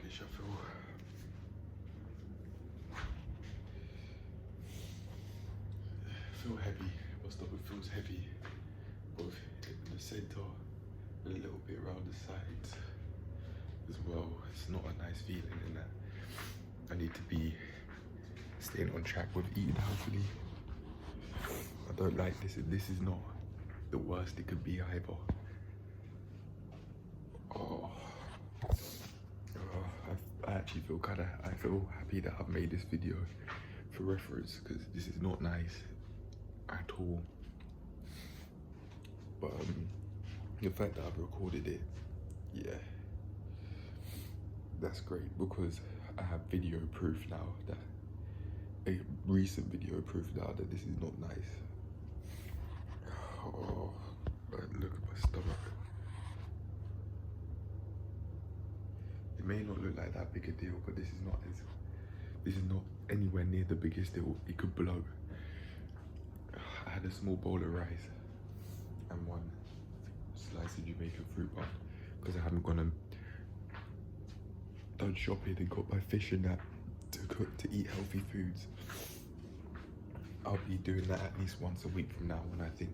sluggish, I feel. Heavy. My stomach feels heavy, both in the center and a little bit around the sides as well. It's not a nice feeling in that. I need to be staying on track with eating healthily. I don't like this, and this is not the worst it could be either. I actually feel I feel happy that I've made this video for reference, because this is not nice at all. But the fact that I've recorded it, yeah, that's great, because I have video proof now, that a recent video proof now that this is not nice. Oh, look at my stomach. It may not look like that big a deal, but this is not anywhere near the biggest deal. It could blow. I had a small bowl of rice and one slice of Jamaican fruit bar, because I haven't done shopping and got my fish and that to eat healthy foods. I'll be doing that at least once a week from now on, I think.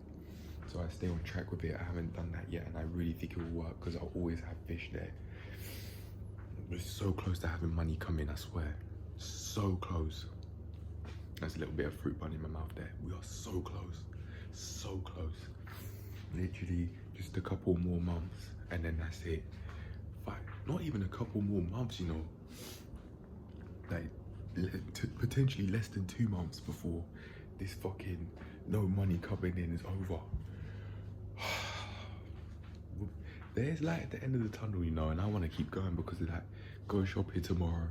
So I stay on track with it. I haven't done that yet, and I really think it will work, because I'll always have fish there. We're so close to having money come in, I swear. So close. There's a little bit of fruit bun in my mouth there. We are so close. So close. Literally just a couple more months, and then that's it. Not even a couple more months, you know. Like, potentially less than 2 months before this fucking no money coming in is over. There's light at the end of the tunnel, you know, and I want to keep going because of that. Go shopping tomorrow,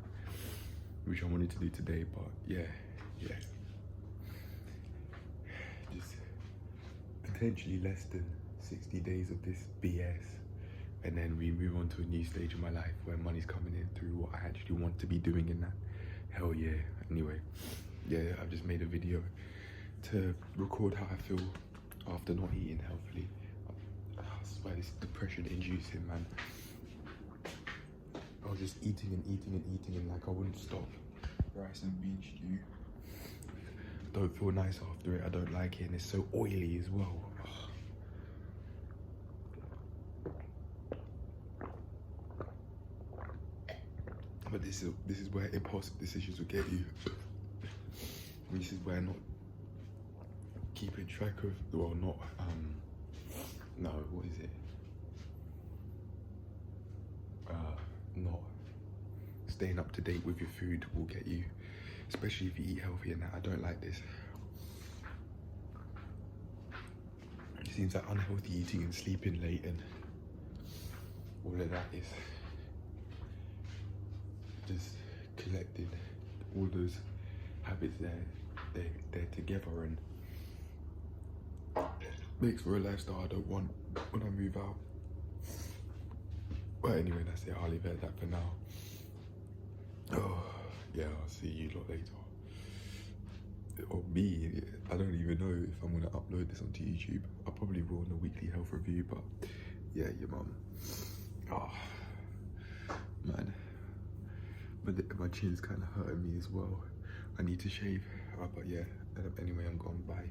which I wanted to do today, but yeah. Just potentially less than 60 days of this BS, and then we move on to a new stage of my life where money's coming in through what I actually want to be doing in that. Hell yeah. Anyway, yeah, I've just made a video to record how I feel after not eating healthily. I swear, this depression inducing, man. I was just eating and like I wouldn't stop. Rice and bean stew. Don't feel nice after it. I don't like it, and it's so oily as well. But this is where impulsive decisions will get you. This is where not keeping track of, well, not no, what is it? Not staying up to date with your food will get you, especially if you eat healthy and that. I don't like this. It seems like unhealthy eating and sleeping late and all of that is just collecting all those habits they're together, and makes for a lifestyle I don't want when I move out. But anyway, that's it. I'll leave it at that for now. Oh, yeah, I'll see you lot later. Or me, I don't even know if I'm gonna upload this onto YouTube. I probably will in a weekly health review, but yeah, your mum. Oh, man. But my chin's kind of hurting me as well. I need to shave. But yeah, anyway, I'm gone. Bye.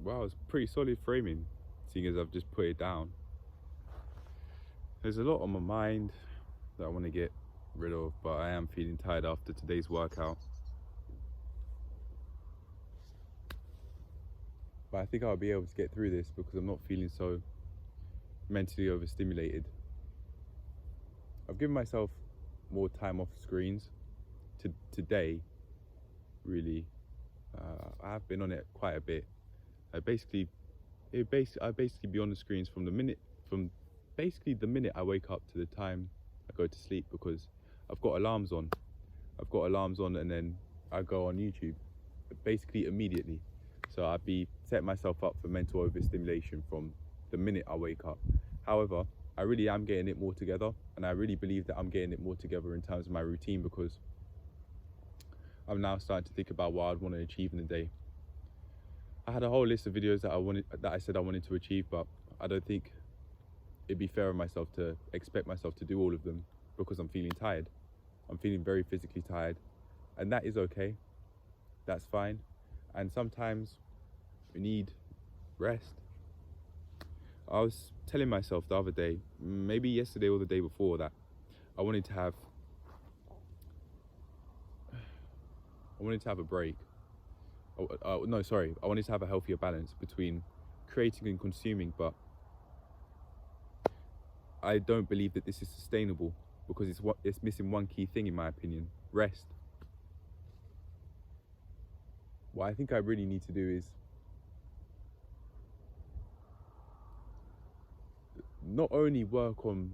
wow, it's pretty solid framing, seeing as I've just put it down. There's a lot on my mind that I want to get rid of, but I am feeling tired after today's workout. But I think I'll be able to get through this because I'm not feeling so mentally overstimulated. I've given myself more time off screens today, really. I have been on it quite a bit. I basically be on the screens from basically the minute I wake up to the time I go to sleep, because I've got alarms on. And then I go on YouTube basically immediately. So I'd be setting myself up for mental overstimulation from the minute I wake up. However, I really am getting it more together, and I really believe that I'm getting it more together in terms of my routine, because I'm now starting to think about what I'd want to achieve in a day. I had a whole list of videos that I said I wanted to achieve, but I don't think it'd be fair on myself to expect myself to do all of them, because I'm feeling tired. I'm feeling very physically tired, and that is okay. That's fine. And sometimes we need rest. I was telling myself the other day, maybe yesterday or the day before, that I wanted to have a break. I wanted to have a healthier balance between creating and consuming, but I don't believe that this is sustainable, because it's missing one key thing, in my opinion: rest. What I think I really need to do is not only work on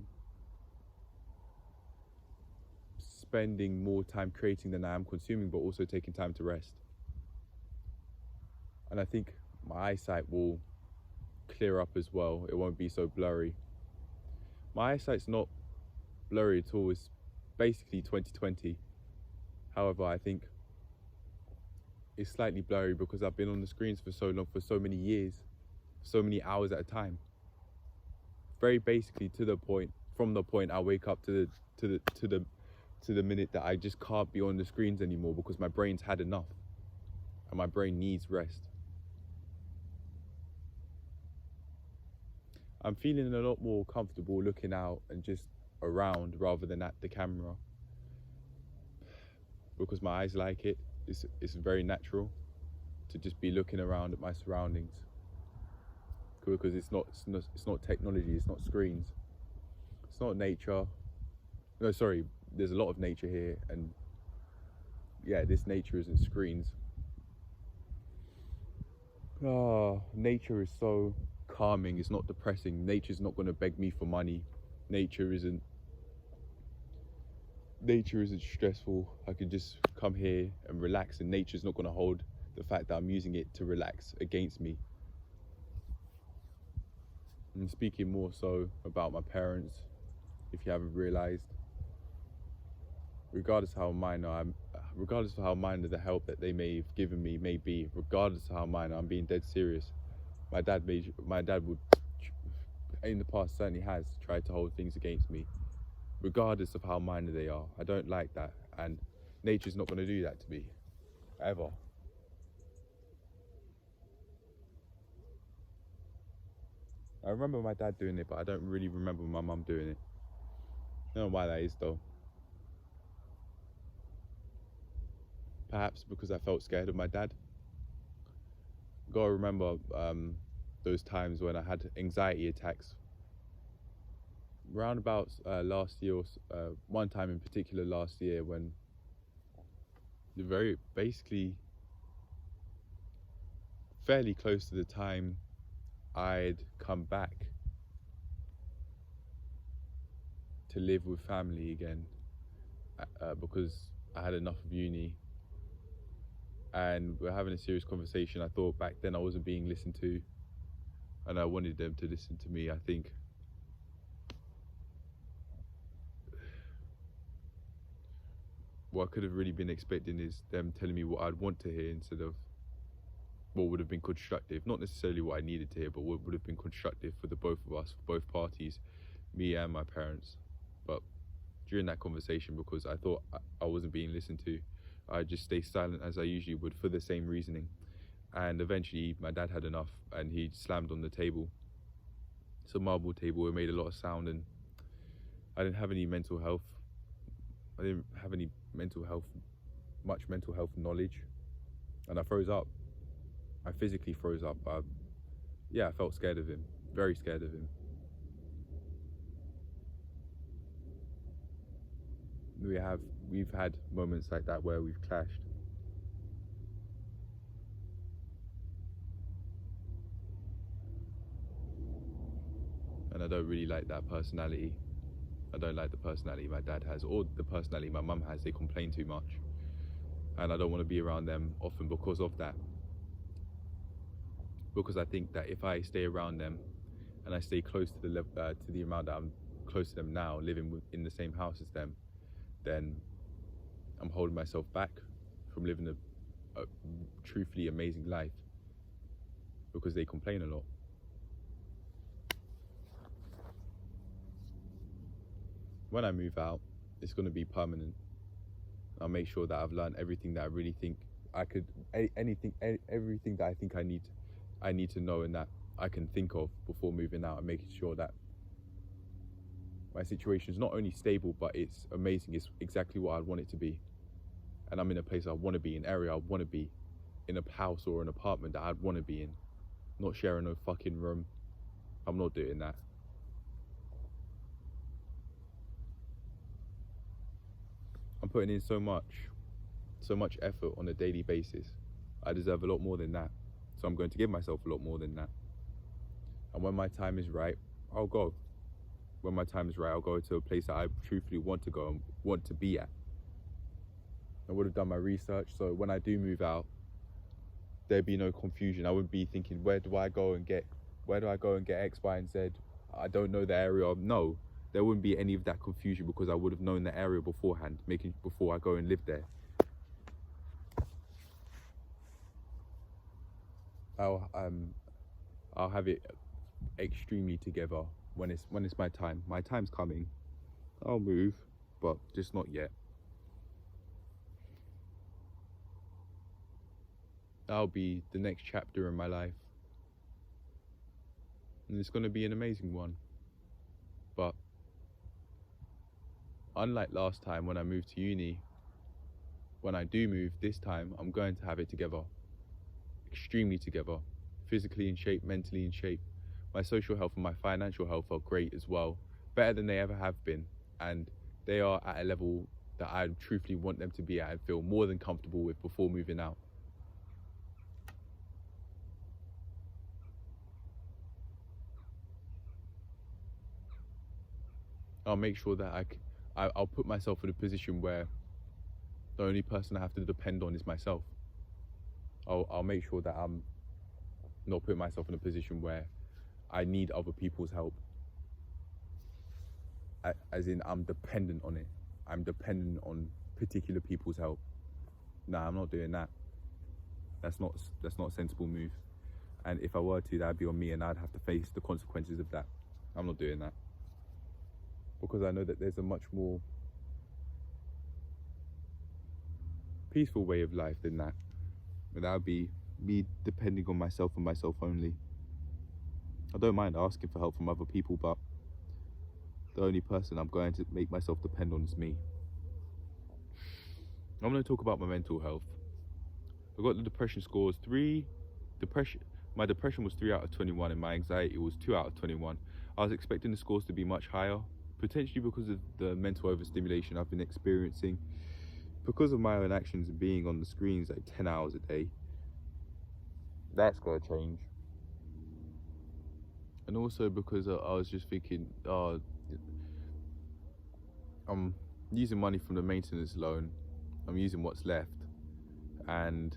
spending more time creating than I am consuming, but also taking time to rest. And I think my eyesight will clear up as well. It won't be so blurry. My eyesight's not blurry at all. It's basically 20/20. However, I think it's slightly blurry because I've been on the screens for so long, for so many years, so many hours at a time. Very basically from the point I wake up to the minute that I just can't be on the screens anymore, because my brain's had enough and my brain needs rest. I'm feeling a lot more comfortable looking out and just around rather than at the camera, because my eyes like it. It's very natural to just be looking around at my surroundings, because it's not technology, it's not screens, it's not nature. No, sorry, there's a lot of nature here, and yeah, this nature isn't screens. Nature is so calming, it's not depressing. Nature's not going to beg me for money. Nature isn't stressful. I can just come here and relax, and nature's not going to hold the fact that I'm using it to relax against me. I'm speaking more so about my parents, if you haven't realized. Regardless of how minor the help that they may have given me may be, regardless of how minor, I'm being dead serious. My dad would, in the past certainly has, tried to hold things against me, regardless of how minor they are. I don't like that, and nature's not going to do that to me, ever. I remember my dad doing it, but I don't really remember my mum doing it. I don't know why that is, though. Perhaps because I felt scared of my dad. Gotta remember those times when I had anxiety attacks. Round about last year, one time in particular last year, when very basically fairly close to the time I'd come back to live with family again, because I had enough of uni, and we're having a serious conversation. I thought back then I wasn't being listened to, and I wanted them to listen to me. I think what I could have really been expecting is them telling me what I'd want to hear, instead of what would have been constructive. Not necessarily what I needed to hear, but what would have been constructive for the both of us, for both parties, me and my parents. But during that conversation, because I thought I wasn't being listened to, I just stay silent as I usually would, for the same reasoning. And eventually my dad had enough and he slammed on the table. It's a marble table, it made a lot of sound, and I didn't have any mental health. I didn't have any much mental health knowledge. And I froze up. I physically froze up. I felt scared of him, very scared of him. We've had moments like that where we've clashed. And I don't really like that personality. I don't like the personality my dad has, or the personality my mum has. They complain too much. And I don't want to be around them often because of that. Because I think that if I stay around them and I stay close to the amount that I'm close to them now, living in the same house as them, then I'm holding myself back from living a truthfully amazing life because they complain a lot. When I move out, it's going to be permanent. I'll make sure that I've learned everything that I really think I could, everything that I think I need to know and that I can think of before moving out, and making sure that my situation is not only stable, but it's amazing. It's exactly what I want it to be. And I'm in a place I want to be, an area I want to be, in a house or an apartment that I'd want to be in. Not sharing a fucking room. I'm not doing that. I'm putting in so much effort on a daily basis. I deserve a lot more than that. So I'm going to give myself a lot more than that. And when my time is right, I'll go. When my time is right, I'll go to a place that I truthfully want to go and want to be at. I would have done my research, so when I do move out, there'd be no confusion. I wouldn't be thinking, where do I go and get X, Y, and Z? I don't know the area. No, there wouldn't be any of that confusion because I would have known the area beforehand, before I go and live there. I'll have it extremely together when it's my time. My time's coming. I'll move, but just not yet. That'll be the next chapter in my life. And it's going to be an amazing one. But unlike last time when I moved to uni, when I do move this time, I'm going to have it together. Extremely together. Physically in shape, mentally in shape. My social health and my financial health are great as well. Better than they ever have been. And they are at a level that I truthfully want them to be at and feel more than comfortable with before moving out. I'll make sure that I'll put myself in a position where the only person I have to depend on is myself. I'll make sure that I'm not putting myself in a position where I need other people's help. As in, I'm dependent on it. I'm dependent on particular people's help. Nah, I'm not doing that. That's not a sensible move. And if I were to, that'd be on me, and I'd have to face the consequences of that. I'm not doing that. Because I know that there's a much more peaceful way of life than that. And that would be me depending on myself and myself only. I don't mind asking for help from other people, but the only person I'm going to make myself depend on is me. I'm going to talk about my mental health. I got the depression scores. My depression was 3 out of 21 and my anxiety was 2 out of 21. I was expecting the scores to be much higher, potentially because of the mental overstimulation I've been experiencing, because of my own actions and being on the screens like 10 hours a day. That's got to change. And also because I was just thinking, I'm using money from the maintenance loan, I'm using what's left, and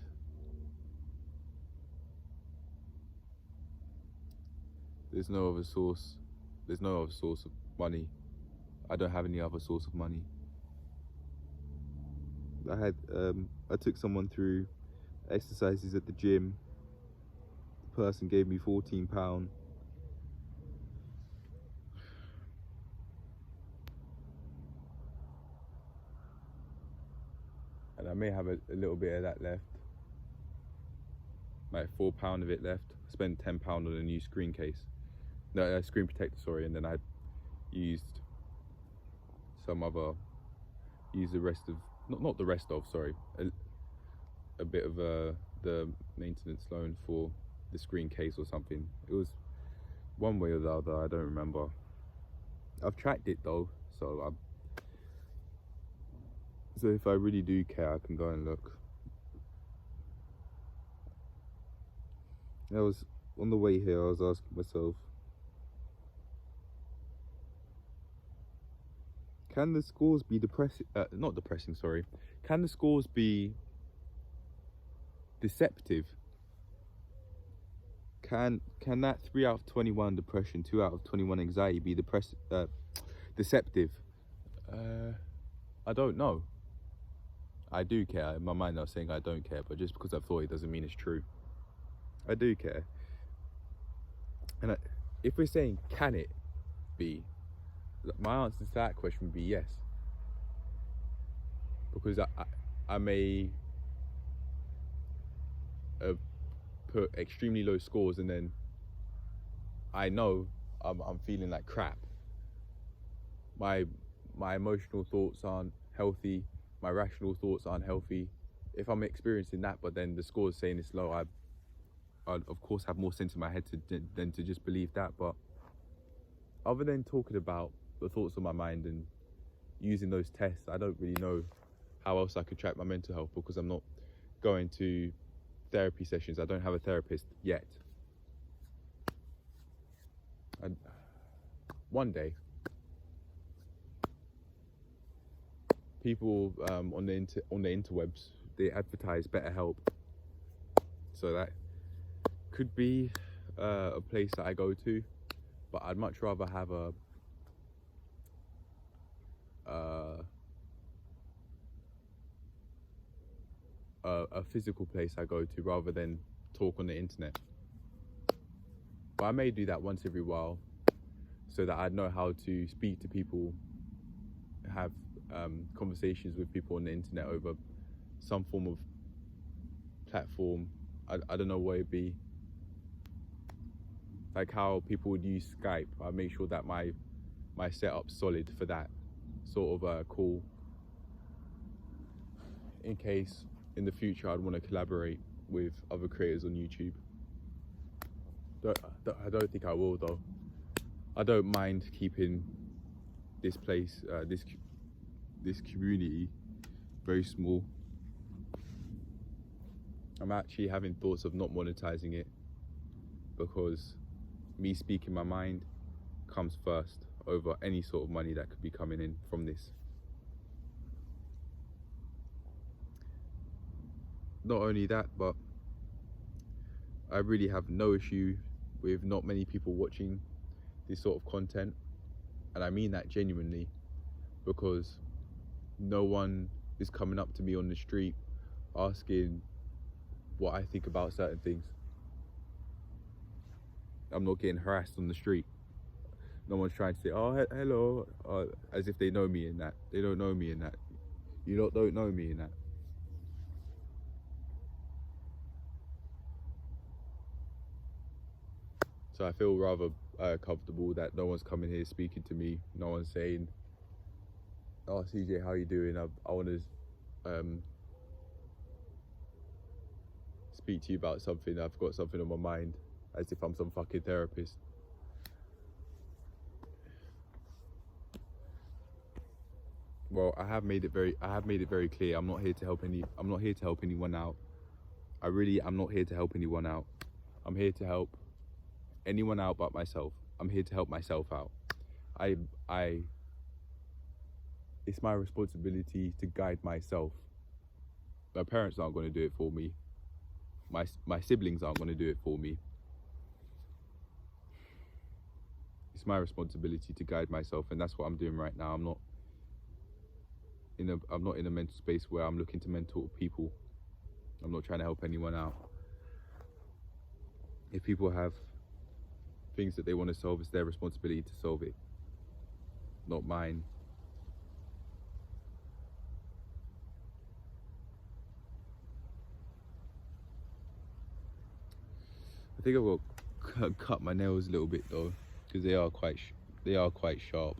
there's no other source of money. I don't have any other source of money. I took someone through exercises at the gym. The person gave me £14. And I may have a little bit of that left. like £4 of it left. I spent £10 on a new screen case, no, a screen protector, sorry, and then I used the rest of, not the rest of, sorry, a bit of the maintenance loan for the screen case or something. It was one way or the other, I don't remember. I've tracked it though, so if I really do care, I can go and look. I was on the way here, I was asking myself, can the scores be not depressing, sorry. Can the scores be deceptive? Can that 3 out of 21 depression, 2 out of 21 anxiety be deceptive? I don't know. I do care. In my mind I was saying I don't care, but just because I've thought it doesn't mean it's true. I do care. And if we're saying can it be, my answer to that question would be yes. Because I may put extremely low scores and then I know I'm feeling like crap. My emotional thoughts aren't healthy, my rational thoughts aren't healthy. If I'm experiencing that, but then the score is saying it's low, I'd of course have more sense in my head than to just believe that. But other than talking about the thoughts on my mind and using those tests, I don't really know how else I could track my mental health, because I'm not going to therapy sessions. I don't have a therapist yet. And one day, people on the interwebs, they advertise BetterHelp, so that could be a place that I go to, but I'd much rather have a physical place I go to rather than talk on the internet. But I may do that once every while, so that I'd know how to speak to people, have conversations with people on the internet over some form of platform. I don't know what it'd be. Like how people would use Skype. I make sure that my setup's solid for that sort of call, in case in the future I'd want to collaborate with other creators on YouTube. I don't think I will though. I don't mind keeping this place, this community, very small. I'm actually having thoughts of not monetizing it, because me speaking my mind comes first over any sort of money that could be coming in from this. Not only that, but I really have no issue with not many people watching this sort of content, and I mean that genuinely, because no one is coming up to me on the street asking what I think about certain things. I'm not getting harassed on the street. No one's trying to say, oh, hello, as if they know me in that. They don't know me in that. You lot don't know me in that. So I feel rather comfortable that no one's coming here speaking to me. No one's saying, oh, CJ, how you doing? I want to speak to you about something. I've got something on my mind, as if I'm some fucking therapist. Well, I have made it very clear. I'm not here to help anyone out. I'm not here to help anyone out. I'm here to help anyone out but myself. I'm here to help myself out. It's my responsibility to guide myself. My parents aren't going to do it for me. My siblings aren't going to do it for me. It's my responsibility to guide myself, and that's what I'm doing right now. I'm not in a mental space where I'm looking to mentor people. I'm not trying to help anyone out. If people have things that they want to solve, it's their responsibility to solve it, not mine. think I will cut my nails a little bit though, because they are quite sharp.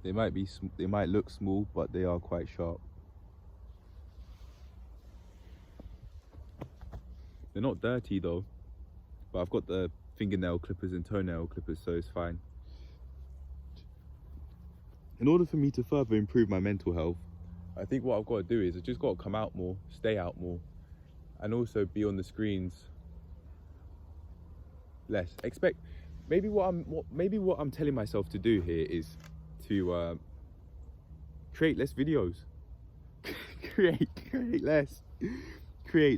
They might look small, but they are quite sharp. They're not dirty though, but I've got the fingernail clippers and toenail clippers, so it's fine. In order for me to further improve my mental health, I think what I've got to do is I've just got to come out more, stay out more, and also be on the screens less. Maybe what I'm telling myself to do here is to create less videos. create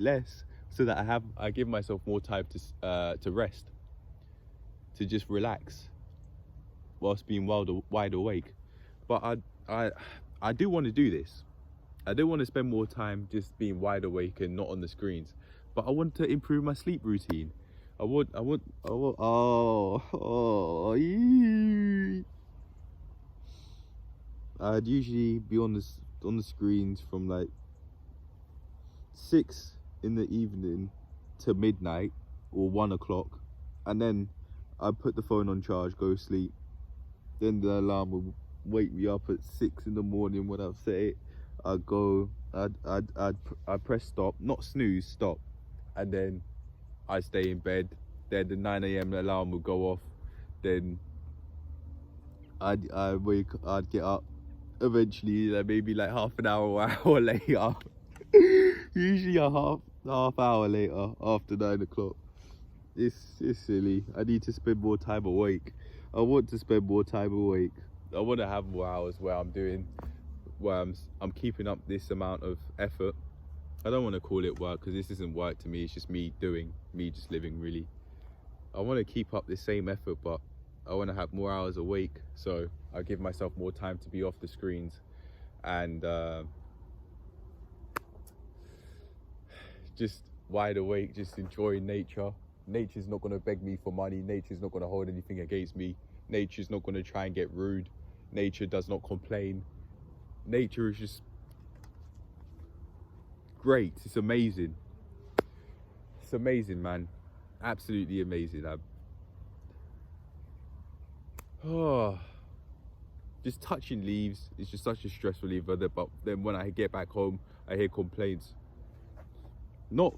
less, so that I give myself more time to rest, to just relax, whilst being wide awake. But I do want to do this. I do want to spend more time just being wide awake and not on the screens. But I want to improve my sleep routine. I'd usually be on the screens from like 6 in the evening to midnight or 1 o'clock, and then I'd put the phone on charge, go sleep. Then the alarm would wake me up at 6 in the morning when I've set it. I'd press stop, not snooze, stop, and then I stay in bed. Then the 9 a.m. alarm would go off. Then I'd get up. Eventually, maybe like half an hour or hour later. Usually a half hour later, after 9 o'clock. It's silly. I need to spend more time awake. I want to spend more time awake. I want to have more hours where I'm keeping up this amount of effort. I don't want to call it work, because this isn't work to me. It's just me just living, really. I want to keep up the same effort, but I want to have more hours awake, so I give myself more time to be off the screens and just wide awake, just enjoying nature. Nature's not going to beg me for money. Nature's not going to hold anything against me. Nature's not going to try and get rude. Nature does not complain. Nature is just great. It's amazing. It's amazing, man. Absolutely amazing. Just touching leaves is just such a stress reliever. But then when I get back home, I hear complaints. Not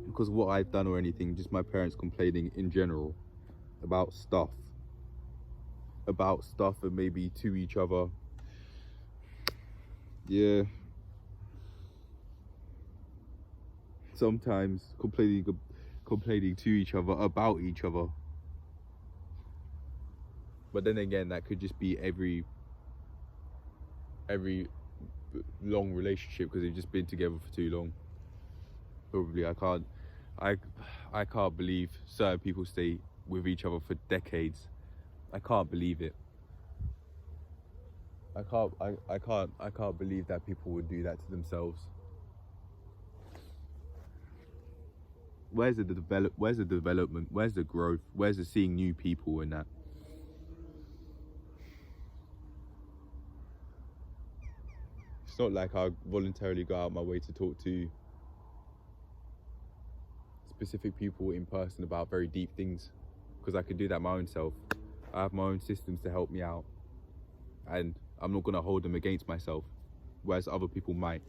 because of what I've done or anything, just my parents complaining in general about stuff and maybe to each other. Yeah. Sometimes complaining to each other about each other. But then again, that could just be every long relationship, because they've just been together for too long. Probably. I can't believe certain people stay with each other for decades. I can't believe it. I can't believe that people would do that to themselves. Where's the development? Where's the growth? Where's the seeing new people in that? It's not like I voluntarily go out my way to talk to specific people in person about very deep things, because I can do that my own self. I have my own systems to help me out, and I'm not going to hold them against myself, whereas other people might.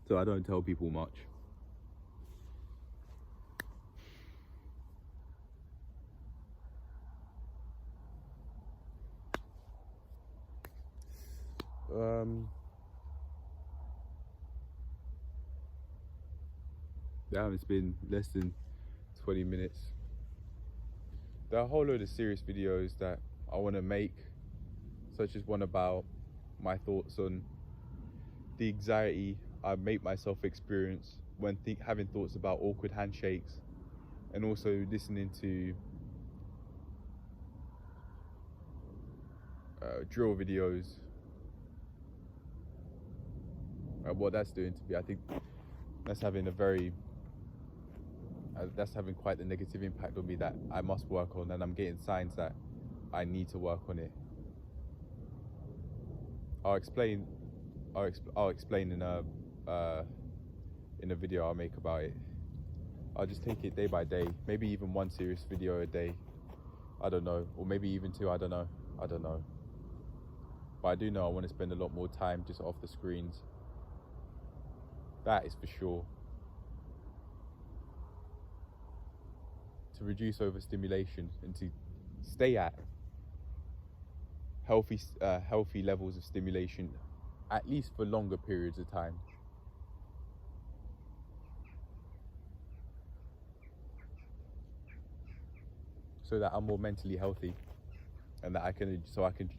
So I don't tell people much. It's been less than 20 minutes. There are a whole load of serious videos that I want to make, such as one about my thoughts on the anxiety I make myself experience when having thoughts about awkward handshakes, and also listening to drill videos and what that's doing to me. I think that's having quite the negative impact on me that I must work on, and I'm getting signs that I need to work on it. I'll explain. I'll explain in a video I'll make about it. I'll just take it day by day. Maybe even one serious video a day. I don't know, or maybe even two. I don't know. But I do know I want to spend a lot more time just off the screens. That is for sure. To reduce overstimulation and to stay at healthy levels of stimulation, at least for longer periods of time. So that I'm more mentally healthy, and that I can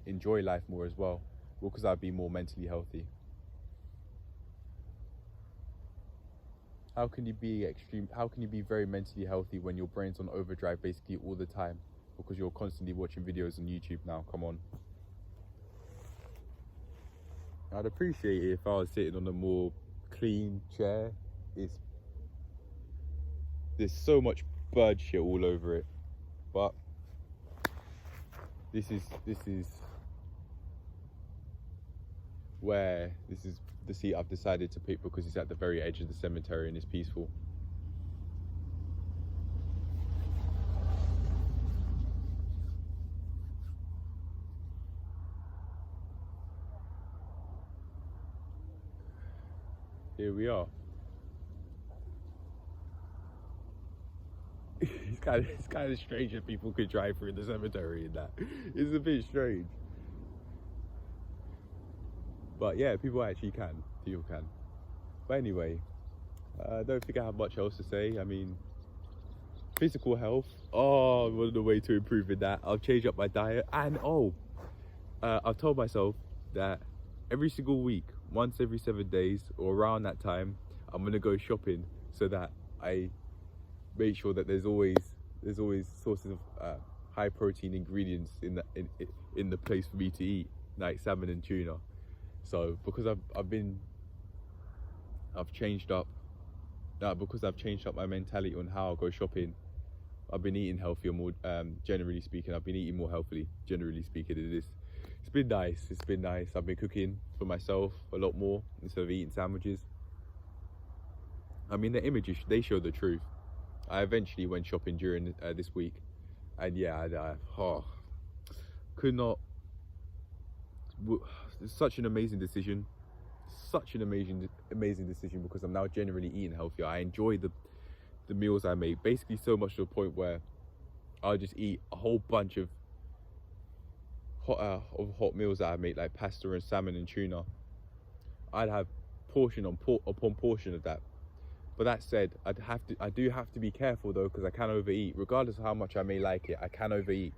enjoy life more as well, because I'll be more mentally healthy. How can you be very mentally healthy when your brain's on overdrive basically all the time? Because you're constantly watching videos on YouTube now, come on. I'd appreciate it if I was sitting on a more clean chair. There's so much bird shit all over it. But this is the seat I've decided to pick because it's at the very edge of the cemetery and it's peaceful. Here we are. It's kind of strange that people could drive through the cemetery and that. It's a bit strange. But yeah, people actually can. People can. But anyway, I don't think I have much else to say. I mean, physical health. Oh, I'm on the way to improving that. I'll change up my diet. And I've told myself that every single week, once every 7 days or around that time, I'm going to go shopping so that I make sure that there's always sources of high protein ingredients in the place for me to eat, like salmon and tuna. So because I've changed up my mentality on how I go shopping, I've been eating healthier more. Generally speaking, I've been eating more healthily. Generally speaking, it's been nice. I've been cooking for myself a lot more instead of eating sandwiches. I mean, the images, they show the truth. I eventually went shopping during this week, and yeah, could not. It's such an amazing decision, because I'm now generally eating healthier. I enjoy the meals I make, basically so much to the point where I'll just eat a whole bunch of hot meals that I make, like pasta and salmon and tuna. I'd have portion upon portion of that. But that said, I do have to be careful though, because I can overeat. Regardless of how much I may like it, I can overeat.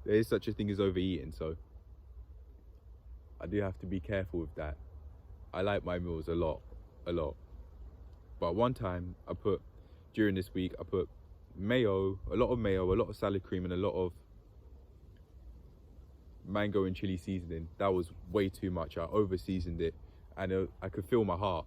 There is such a thing as overeating, so I do have to be careful with that. I like my meals a lot. But one time during this week, I put mayo, a lot of salad cream, and a lot of mango and chili seasoning. That was way too much. I over seasoned it, and I could feel my heart.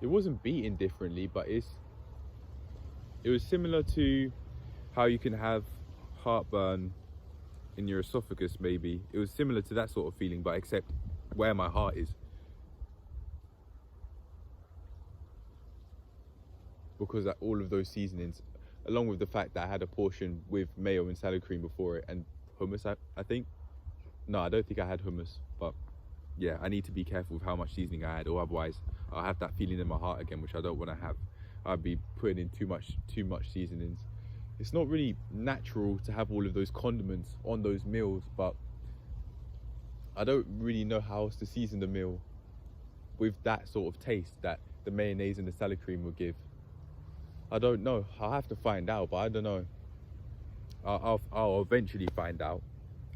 It wasn't beating differently, but it was similar to how you can have heartburn in your esophagus, maybe. It was similar to that sort of feeling, but except where my heart is. Because all of those seasonings, along with the fact that I had a portion with mayo and salad cream before it, and hummus, I think. No, I don't think I had hummus, but yeah, I need to be careful with how much seasoning I had, or otherwise I'll have that feeling in my heart again, which I don't want to have. I'd be putting in too much seasonings. It's not really natural to have all of those condiments on those meals, but I don't really know how else to season the meal with that sort of taste that the mayonnaise and the salad cream will give. I don't know. I'll have to find out, but I don't know. I'll eventually find out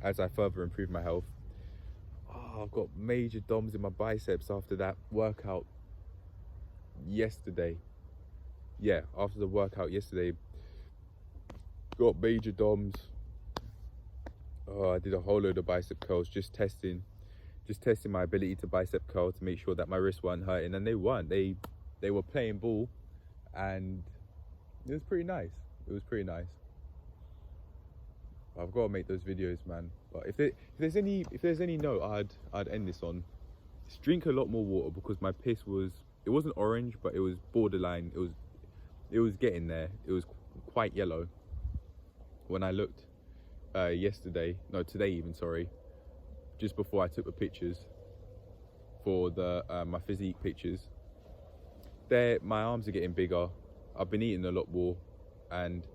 as I further improve my health. I've got major DOMs in my biceps after that workout yesterday. Yeah, after the workout yesterday, got major DOMs. I did a whole load of bicep curls, just testing my ability to bicep curl to make sure that my wrists weren't hurting, and they weren't. They were playing ball, and It was pretty nice. It was pretty nice. I've got to make those videos, man. But if there's any note I'd end this on, just drink a lot more water, because my piss it wasn't orange, but it was borderline. It was getting there. It was quite yellow when I looked today even, sorry, just before I took the pictures for the my physique pictures. My arms are getting bigger. I've been eating a lot more, and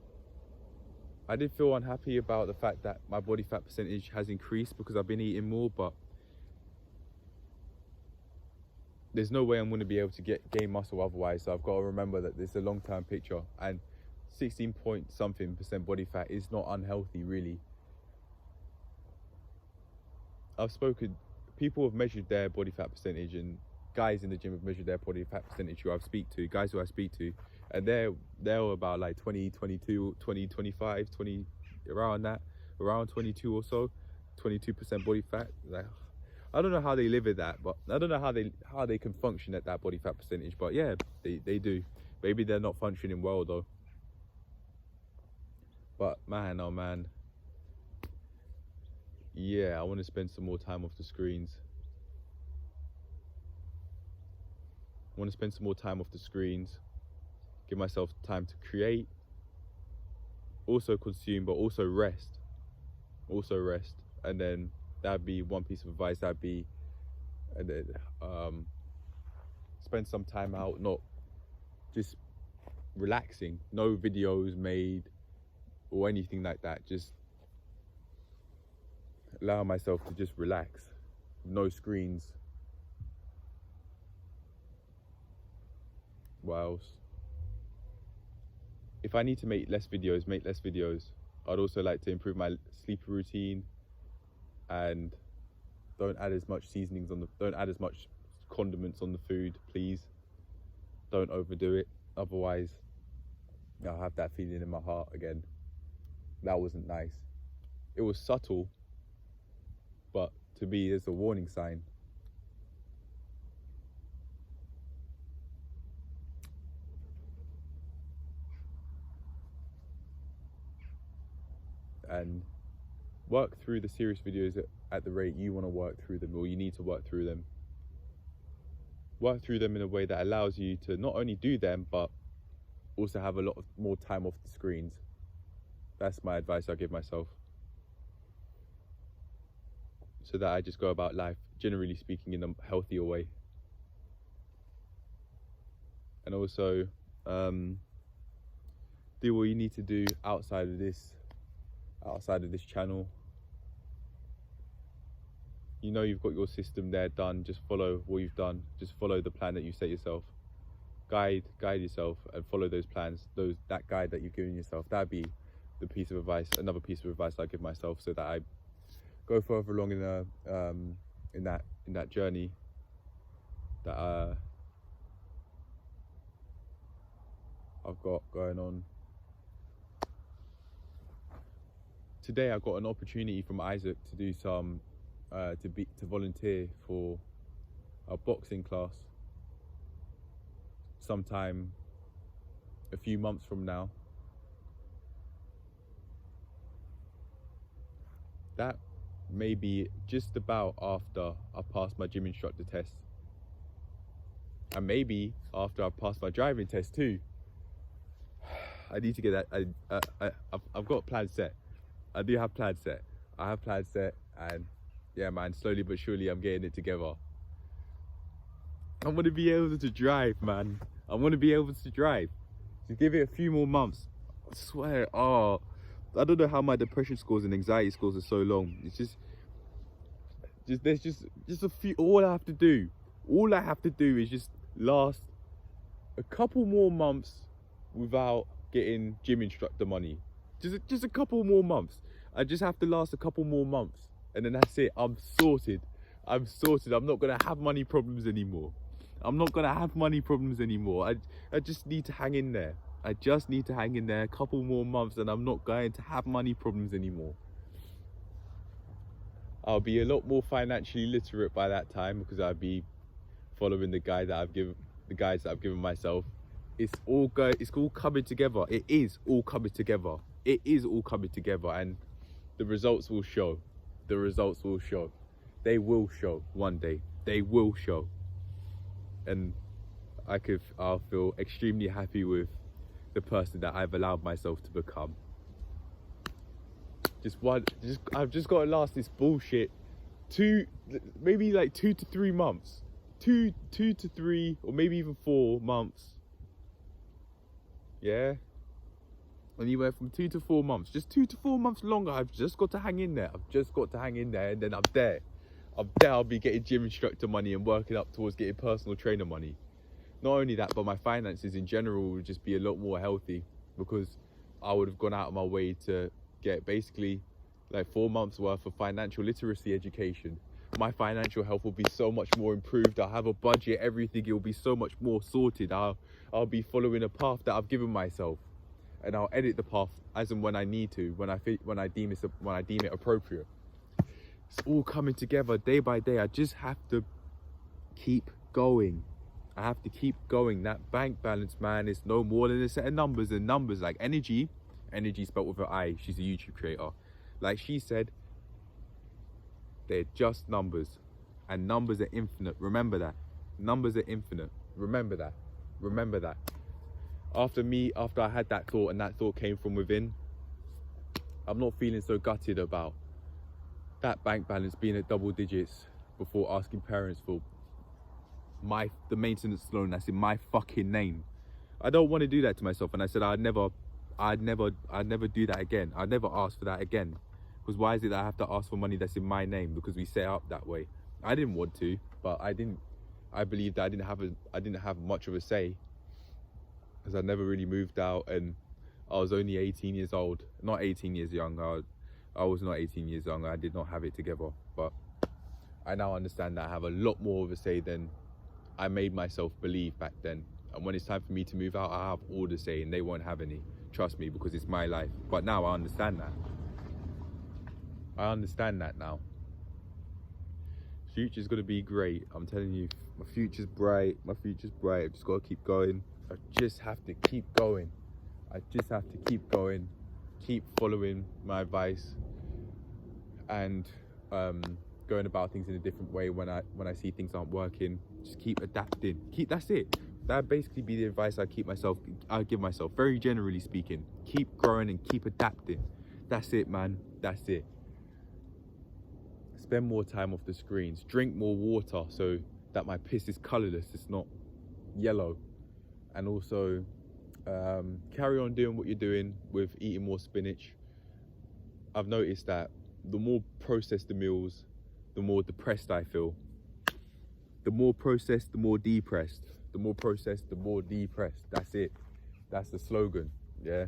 I did feel unhappy about the fact that my body fat percentage has increased because I've been eating more, but there's no way I'm going to be able to gain muscle otherwise. So I've got to remember that this is a long-term picture, and 16 point something % body fat is not unhealthy, really. People have measured their body fat percentage, and guys in the gym have measured their body fat percentage guys who I speak to, and they're about like 20, 22, 20, 25, 20, around 22 or so, 22% body fat. Like, I don't know how they live with that, but I don't know how they can function at that body fat percentage, but yeah, they do. Maybe they're not functioning well though. But man, oh man, yeah, I want to spend some more time off the screens. Give myself time to create, also consume, but also rest. And then that'd be one piece of advice. And then spend some time out, not just relaxing, no videos made or anything like that, just allow myself to just relax, no screens. What else? If I need to make less videos, make less videos. I'd also like to improve my sleep routine, and don't add as much condiments on the food, please. Don't overdo it, otherwise I'll have that feeling in my heart again. That wasn't nice. It was subtle, but to me it's a warning sign. And work through the serious videos at the rate you want to work through them, or you need to work through them. Work through them in a way that allows you to not only do them, but also have a lot more time off the screens. That's my advice I give myself, so that I just go about life, generally speaking, in a healthier way. And also do what you need to do outside of this channel. You know you've got your system there done. Just follow what you've done. Just follow the plan that you set yourself. Guide yourself and follow those plans. That guide that you've given yourself. That'd be another piece of advice I give myself, so that I go further along in that journey that I've got going on. Today I got an opportunity from Isaac to do some to volunteer for a boxing class sometime a few months from now. That may be just about after I pass my gym instructor test, and maybe after I pass my driving test too. I need to get that. I've got a plan set. I do have plans set. And yeah, man, slowly but surely I'm getting it together. I want to be able to drive, man. Just give it a few more months. I swear, I don't know how my depression scores and anxiety scores are so long. It's just a few. All I have to do is just last a couple more months without getting gym instructor money. Just a couple more months. I just have to last a couple more months, and then that's it. I'm sorted. I'm not gonna have money problems anymore. I just need to hang in there. A couple more months, and I'm not going to have money problems anymore. I'll be a lot more financially literate by that time, because I'll be following the guides that I've given myself. It's all coming together. It is all coming together. It is all coming together, and the results will show. The results will show. They will show one day. They will show. And I'll feel extremely happy with the person that I've allowed myself to become. I've just got to last this bullshit maybe like 2 to 3 months. 2 to 3 or maybe even 4 months. Yeah. Anywhere from 2 to 4 months. Just 2 to 4 months longer. I've just got to hang in there. And then I'm there. I'll be getting gym instructor money and working up towards getting personal trainer money. Not only that, but my finances in general would just be a lot more healthy, because I would have gone out of my way to get basically like 4 months worth of financial literacy education. My financial health will be so much more improved. I'll have a budget, everything. It will be so much more sorted. I'll be following a path that I've given myself, and I'll edit the path as and when I need to, when I deem it appropriate. It's all coming together day by day. I just have to keep going. I have to keep going. That bank balance, man, is no more than a set of numbers, and numbers like energy spelled with an I. She's a YouTube creator. Like she said, they're just numbers, and numbers are infinite. Remember that. Numbers are infinite. Remember that. Remember that. After I had that thought, and that thought came from within, I'm not feeling so gutted about that bank balance being at double digits before asking parents for the maintenance loan that's in my fucking name. I don't want to do that to myself, and I said I'd never do that again. I'd never ask for that again. Because why is it that I have to ask for money that's in my name? Because we set up that way. I didn't want to, but I believed that I didn't have much of a say, because I never really moved out, and I was only 18 years old. Not 18 years young. I was not 18 years young. I did not have it together. But I now understand that I have a lot more of a say than I made myself believe back then. And when it's time for me to move out, I have all the say, and they won't have any. Trust me, because it's my life. But now I understand that. I understand that now. Future's gonna be great. I'm telling you, my future's bright. My future's bright. I've just gotta keep going. I just have to keep going. I just have to keep going. Keep following my advice, and going about things in a different way when I see things aren't working. Just keep adapting. That's it. That'd basically be the advice I give myself, very generally speaking. Keep growing and keep adapting. That's it, man. That's it. Spend more time off the screens. Drink more water so that my piss is colourless. It's not yellow. And also carry on doing what you're doing with eating more spinach. I've noticed that the more processed the meals, the more depressed I feel. The more processed, the more depressed. The more processed, the more depressed. That's it. That's the slogan, yeah?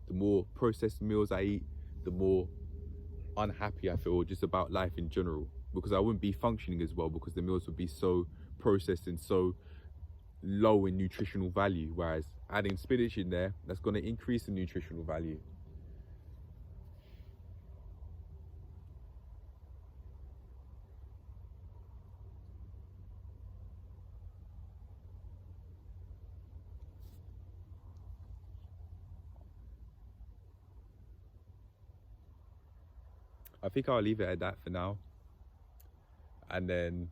The more processed meals I eat, the more unhappy I feel just about life in general, because I wouldn't be functioning as well, because the meals would be so processed and so low in nutritional value, whereas adding spinach in there, that's going to increase the nutritional value. I think I'll leave it at that for now, and then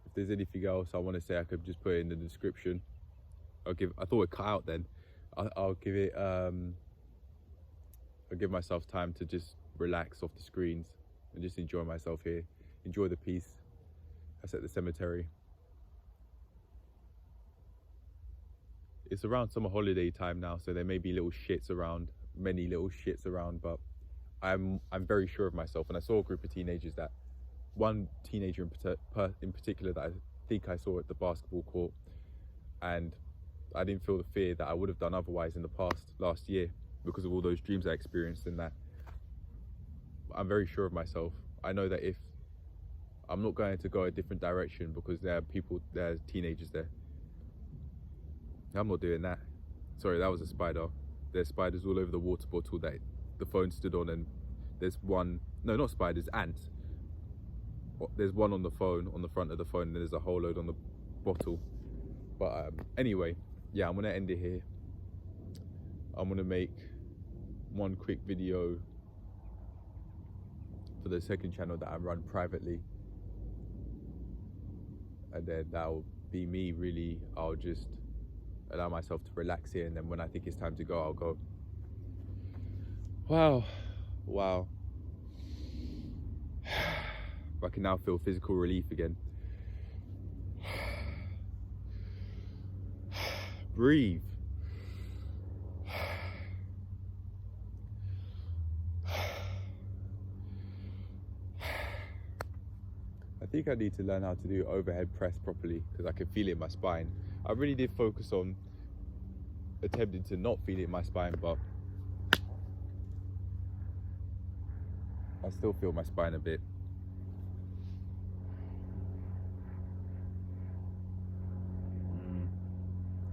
if there's anything else I want to say, I could just put it in the description. I thought it cut out then. I'll give myself time to just relax off the screens and just enjoy myself here, enjoy the peace. That's at the cemetery. It's around summer holiday time now, so there may be many little shits around, but I'm very sure of myself. And I saw a group of teenagers, that one teenager in particular that I think I saw at the basketball court, and I didn't feel the fear that I would have done otherwise in the last year, because of all those dreams I experienced. And that I'm very sure of myself. I know that if I'm not going to go a different direction, because there are teenagers there. I'm not doing that. Sorry, that was a spider. There's spiders all over the water bottle that the phone stood on, and there's one, no, not spiders, ants. There's one on the phone, on the front of the phone, and there's a whole load on the bottle. But anyway, yeah, I'm gonna end it here. I'm gonna make one quick video for the second channel that I run privately, and then that'll be me. Really, I'll just allow myself to relax here, and then when I think it's time to go, I'll go. Wow. I can now feel physical relief again. Breathe. I think I need to learn how to do overhead press properly, because I can feel it in my spine. I really did focus on attempting to not feel it in my spine, but I still feel my spine a bit.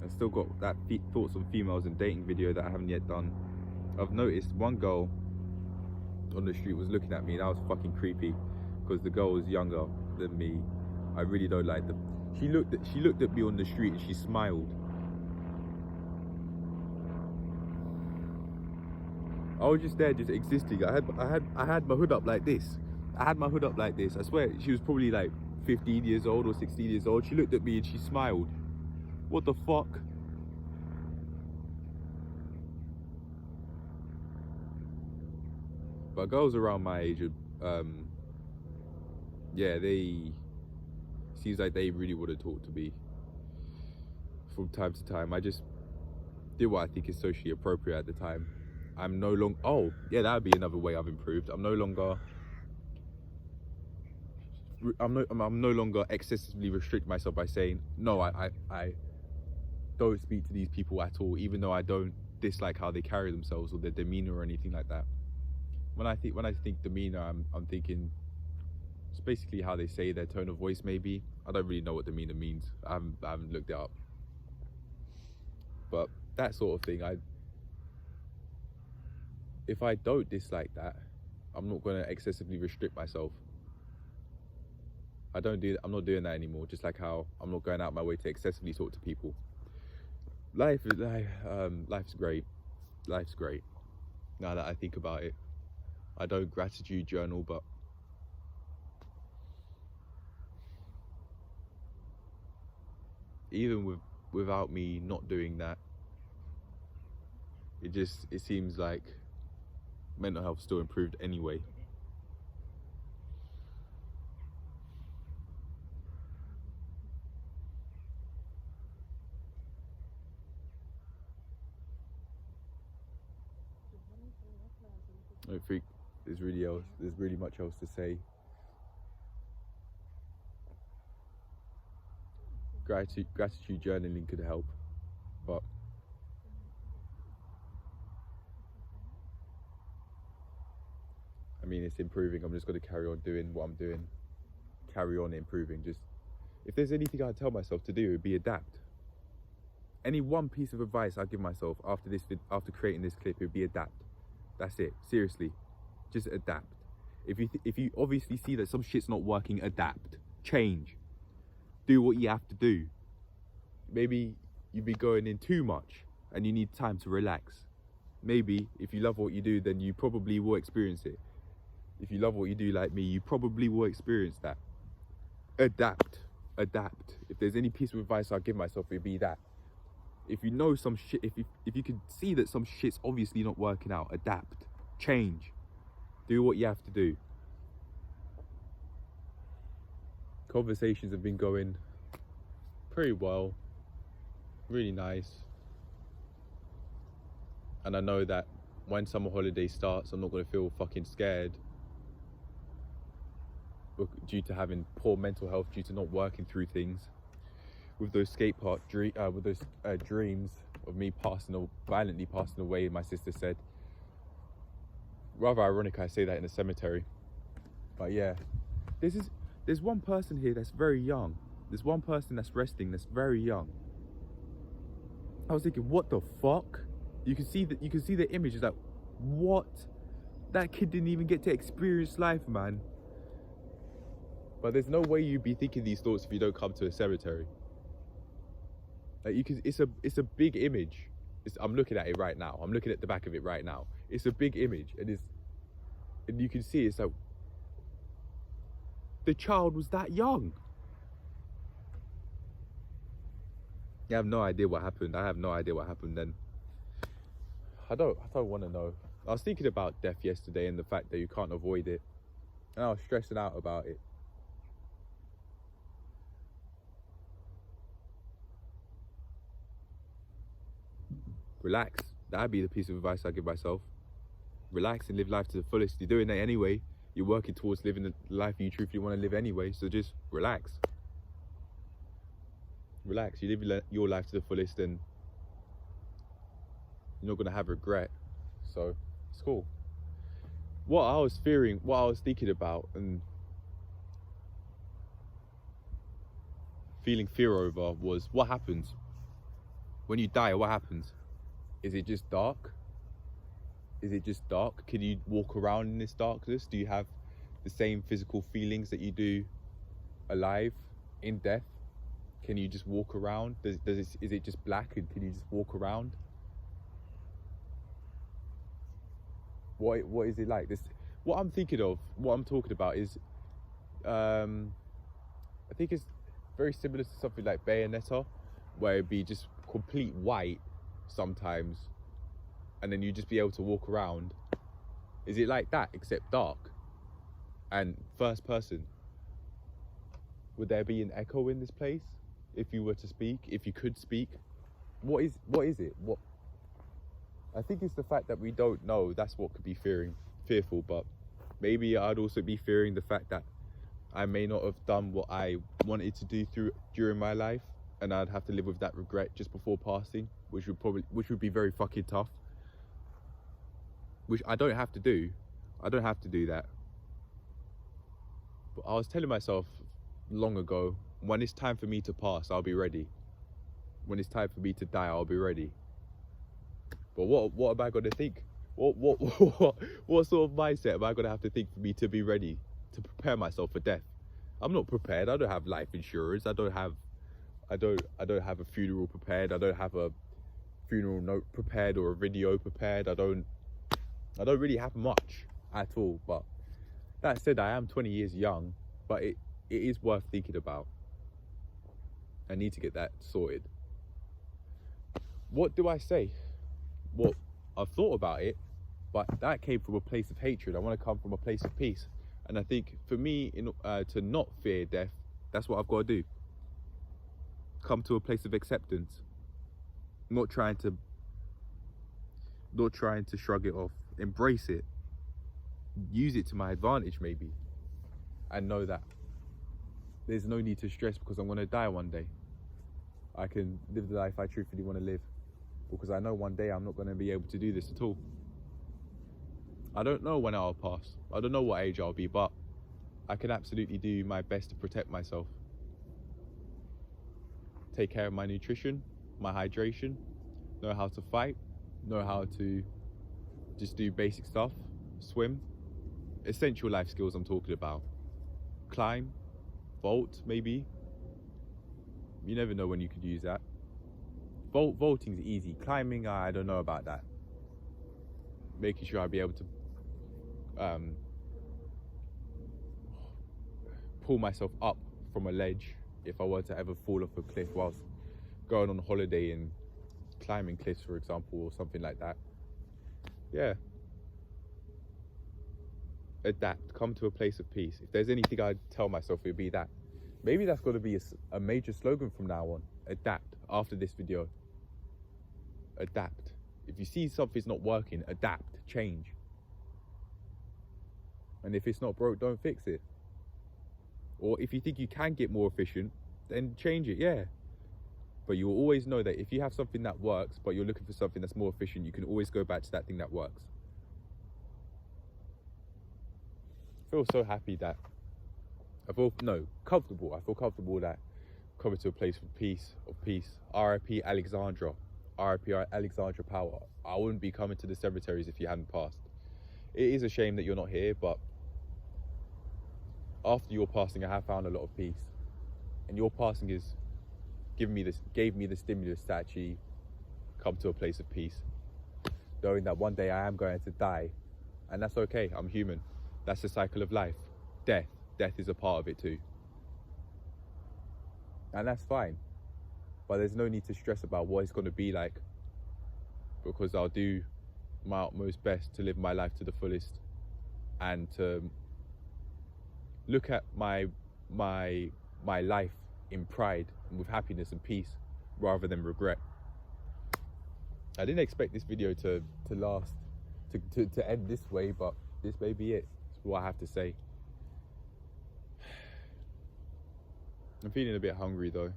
I've still got that thoughts on females and dating video that I haven't yet done. I've noticed one girl on the street was looking at me, and that was fucking creepy, because the girl was younger than me. I really don't like them. She looked at me on the street and she smiled. I was just there, just existing. I had my hood up like this. I swear, she was probably like 15 years old or 16 years old. She looked at me and she smiled. What the fuck? But girls around my age, yeah, seems like they really would have talked to me from time to time. I just did what I think is socially appropriate at the time. I'm no longer, oh yeah, that would be another way I've improved. I'm no longer excessively restrict myself by saying, no, I don't speak to these people at all, even though I don't dislike how they carry themselves or their demeanor or anything like that. When I think demeanor, I'm thinking it's basically how they say their tone of voice, maybe. I don't really know what demeanor means. I haven't looked it up. But that sort of thing, if I don't dislike that, I'm not going to excessively restrict myself. I'm not doing that anymore. Just like how I'm not going out my way to excessively talk to people. Life's great. Life's great. Now that I think about it, I don't gratitude journal, but even without me not doing that, it seems like mental health still improved anyway. I don't think there's really much else to say. Gratitude journaling could help, but I mean, it's improving. I'm just going to carry on doing what I'm doing, carry on improving. Just, if there's anything I'd tell myself to do, it would be adapt. Any one piece of advice I'd give myself after creating this clip, it would be adapt. That's it. Seriously, just adapt. If you obviously see that some shit's not working, adapt, change, do what you have to do. Maybe you've been going in too much and you need time to relax. Maybe if you love what you do, then you probably will experience it. If you love what you do like me, you probably will experience that. Adapt. If there's any piece of advice I'll give myself, it'd be that. If you know some shit, if you can see that some shit's obviously not working out, adapt, change, do what you have to do. Conversations have been going pretty well, really nice. And I know that when summer holiday starts, I'm not going to feel fucking scared due to having poor mental health, due to not working through things. With those skate park dreams of me violently passing away, my sister said. Rather ironic I say that in a cemetery. But yeah, there's one person here that's very young. There's one person that's resting that's very young. I was thinking, what the fuck? You can see the image. It's like, what? That kid didn't even get to experience life, man. But there's no way you'd be thinking these thoughts if you don't come to a cemetery. Like you can, it's a big image. I'm looking at it right now. I'm looking at the back of it right now. It's a big image, and you can see it's like the child was that young. I have no idea what happened. I have no idea what happened then. I don't want to know. I was thinking about death yesterday and the fact that you can't avoid it, and I was stressing out about it. Relax. That'd be the piece of advice I give myself. Relax and live life to the fullest. You're doing it anyway. You're working towards living the life you truthfully want to live anyway. So just relax. Relax. You live your life to the fullest, and you're not gonna have regret. So it's cool. What I was fearing, what I was thinking about, and feeling fear over was what happens when you die. What happens? Is it just dark? Is it just dark? Can you walk around in this darkness? Do you have the same physical feelings that you do alive in death? Can you just walk around? Is it just black, and can you just walk around? What is it like? What I'm thinking of, what I'm talking about is, I think it's very similar to something like Bayonetta, where it'd be just complete white sometimes, and then you just be able to walk around. Is it like that except dark and first person? Would there be an echo in this place if you were to speak, if you could speak? What is it? What? I think it's the fact that we don't know. That's what could be fearful, but maybe I'd also be fearing the fact that I may not have done what I wanted to do during my life, and I'd have to live with that regret just before passing, which would be very fucking tough. Which I don't have to do. I don't have to do that. But I was telling myself long ago, when it's time for me to pass, I'll be ready. When it's time for me to die, I'll be ready. But what am I gonna think? What sort of mindset am I gonna have to think for me to be ready to prepare myself for death? I'm not prepared. I don't have life insurance. I don't have a funeral prepared. I don't have a funeral note prepared or a video prepared. I don't really have much at all. But that said, I am 20 years young, but it is worth thinking about. I need to get that sorted. What do I say? Well, I've thought about it, but that came from a place of hatred. I want to come from a place of peace. And I think for me, to not fear death, that's what I've got to do. Come to a place of acceptance. Not trying to shrug it off. Embrace it. Use it to my advantage, maybe. And know that there's no need to stress because I'm going to die one day. I can live the life I truthfully want to live, because I know one day I'm not going to be able to do this at all. I don't know when I'll pass. I don't know what age I'll be, but I can absolutely do my best to protect myself. Take care of my nutrition, my hydration, know how to fight, know how to just do basic stuff, swim, essential life skills I'm talking about. Climb, vault maybe. You never know when you could use that. Vaulting's easy. Climbing, I don't know about that. Making sure I'll be able to pull myself up from a ledge if I were to ever fall off a cliff whilst going on holiday and climbing cliffs, for example, or something like that. Yeah. Adapt. Come to a place of peace. If there's anything I'd tell myself, it'd be that. Maybe that's got to be a major slogan from now on. Adapt. After this video. Adapt. If you see something's not working, adapt. Change. And if it's not broke, don't fix it. Or if you think you can get more efficient, then change it, yeah. But you will always know that if you have something that works, but you're looking for something that's more efficient, you can always go back to that thing that works. I feel so happy that comfortable. I feel comfortable that coming to a place of peace. R.I.P. Alexandra. R.I.P. Alexandra Power. I wouldn't be coming to the cemeteries if you hadn't passed. It is a shame that you're not here, but after your passing, I have found a lot of peace. And your passing is gave me the stimulus to actually come to a place of peace, knowing that one day I am going to die, and that's okay. I'm human. That's the cycle of life. Death is a part of it too, and that's fine. But there's no need to stress about what it's going to be like, because I'll do my utmost best to live my life to the fullest and to look at my life in pride and with happiness and peace rather than regret. I didn't expect this video to last, to end this way, but this may be it. That's what I have to say. I'm feeling a bit hungry though,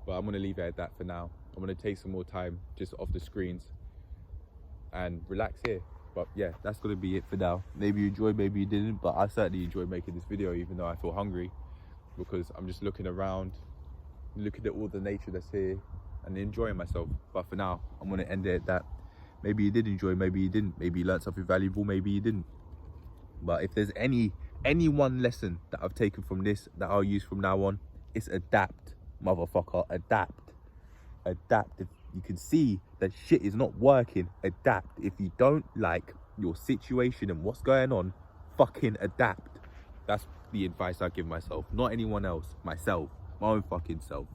but I'm gonna leave it at that for now. I'm gonna take some more time just off the screens and relax here. But yeah, that's gonna be it for now. Maybe you enjoyed, maybe you didn't, but I certainly enjoyed making this video, even though I feel hungry, because I'm just looking around, looking at all the nature that's here and enjoying myself. But for now, I'm gonna end it at that. Maybe you did enjoy, maybe you didn't. Maybe you learned something valuable, maybe you didn't. But if there's any one lesson that I've taken from this that I'll use from now on, it's adapt, motherfucker. Adapt. If you can see that shit is not working, adapt. If you don't like your situation and what's going on, fucking adapt. That's the advice I give myself, not anyone else. Myself, my own fucking self.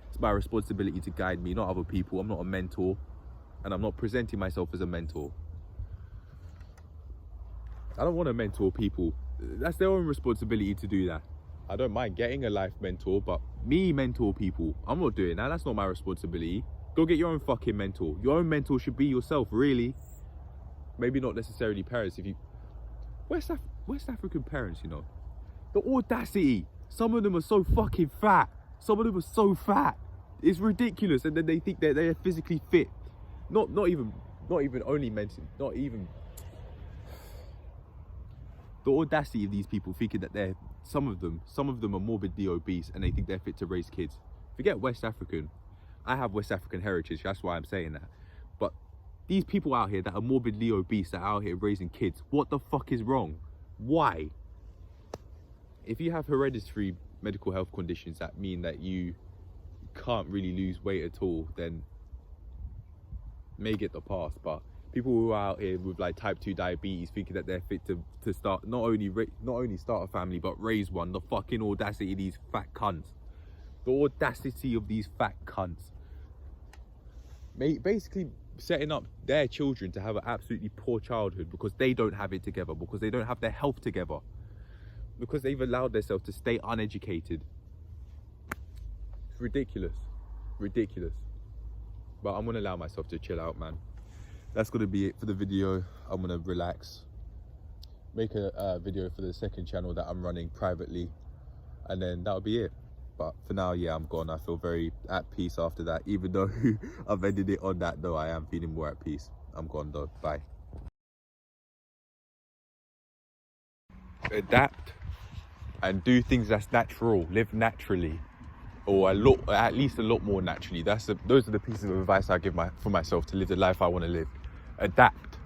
It's my responsibility to guide me, not other people. I'm not a mentor, and I'm not presenting myself as a mentor. I don't want to mentor people. That's their own responsibility to do that. I don't mind getting a life mentor, but me mentor people, I'm not doing that. That's not my responsibility. Go get your own fucking mentor. Your own mentor should be yourself, really. Maybe not necessarily parents. If you West African parents, you know, the audacity. Some of them are so fucking fat. Some of them are so fat. It's ridiculous. And then they think that they're physically fit. Not even only mentally. Not even. The audacity of these people thinking that some of them are morbidly obese and they think they're fit to raise kids. Forget West African. I have West African heritage, that's why I'm saying that. But these people out here that are morbidly obese, that are out here raising kids, what the fuck is wrong? Why? If you have hereditary medical health conditions that mean that you can't really lose weight at all, then may get the pass. But people who are out here with like type 2 diabetes thinking that they're fit to start not only start a family but raise one, the fucking audacity of these fat cunts. The audacity of these fat cunts. Basically setting up their children to have an absolutely poor childhood because they don't have it together, because they don't have their health together, because they've allowed themselves to stay uneducated. It's ridiculous. But I'm gonna allow myself to chill out, man. That's gonna be it for the video. I'm gonna relax, make a video for the second channel that I'm running privately, and then that'll be it. But for now, yeah, I'm gone. I feel very at peace after that, even though I've ended it on that, though I am feeling more at peace. I'm gone though. Bye. Adapt and do things that's natural. Live naturally, or at least a lot more naturally. Those are the pieces of advice I give for myself to live the life I want to live. Adapt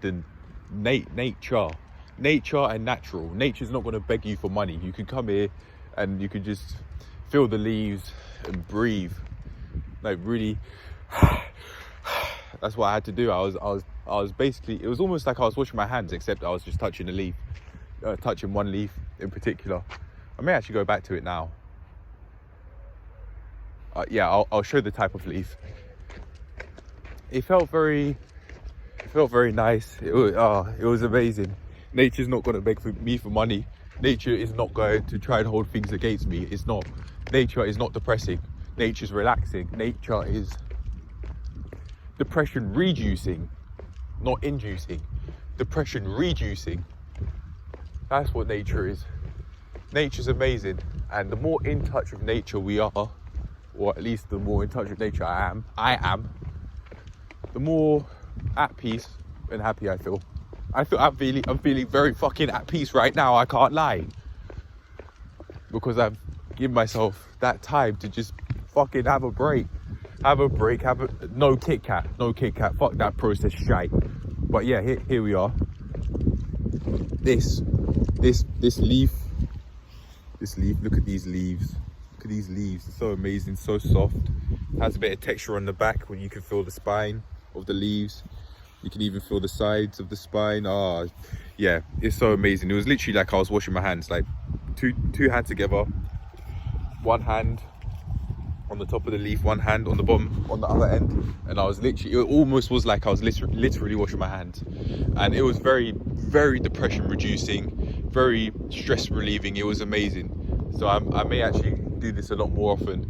and nature and natural. Nature's not going to beg you for money. You could come here and you could just feel the leaves and breathe, like really. That's what I had to do. I was basically, it was almost like I was washing my hands, except I was just touching a leaf, touching one leaf in particular. I may actually go back to it now. Yeah, I'll show the type of leaf. It felt very nice. It was amazing. Nature's not gonna beg me for money. Nature is not going to try and hold things against me. It's not. Nature is not depressing. Nature's relaxing. Nature is depression reducing, not inducing. Depression reducing. That's what nature is. Nature's amazing, and the more in touch with nature we are, or at least the more in touch with nature I am, the more at peace and happy I feel. I'm feeling very fucking at peace right now, I can't lie. Because I've given myself that time to just fucking have a break. No Kit Kat, fuck that processed shite. But yeah, here we are. This leaf, look at these leaves. Look at these leaves, it's so amazing, so soft. Has a bit of texture on the back where you can feel the spine of the leaves. You can even feel the sides of the spine. Oh, yeah, it's so amazing. It was literally like I was washing my hands, like two hands together, one hand on the top of the leaf, one hand on the bottom, on the other end, and I was literally, it almost was like I was literally washing my hands, and it was very, very depression reducing, very stress relieving. It was amazing. So I may actually do this a lot more often.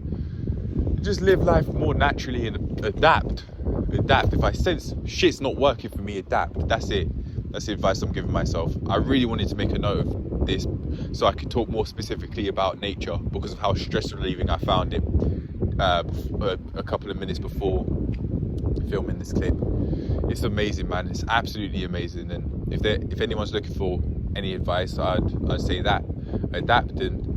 Just live life more naturally and adapt. If I sense shit's not working for me, adapt. That's it. That's the advice I'm giving myself. I really wanted to make a note of this so I could talk more specifically about nature because of how stress relieving I found it a couple of minutes before filming this clip. It's amazing, man. It's absolutely amazing. And if anyone's looking for any advice, I'd say that adapt and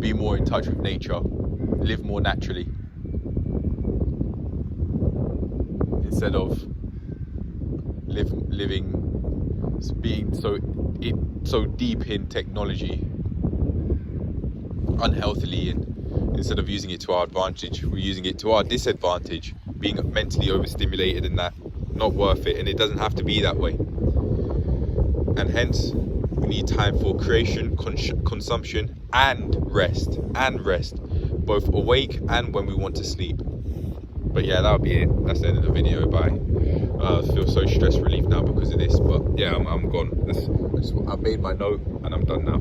be more in touch with nature, live more naturally instead of being so deep in technology unhealthily, and instead of using it to our advantage, we're using it to our disadvantage, being mentally overstimulated, and that not worth it. And it doesn't have to be that way, and hence we need time for creation, consumption and rest, both awake and when we want to sleep. But yeah, that'll be it. That's the end of the video. Bye. I feel so stress relieved now because of this, but yeah, I'm gone. I made my note and I'm done now.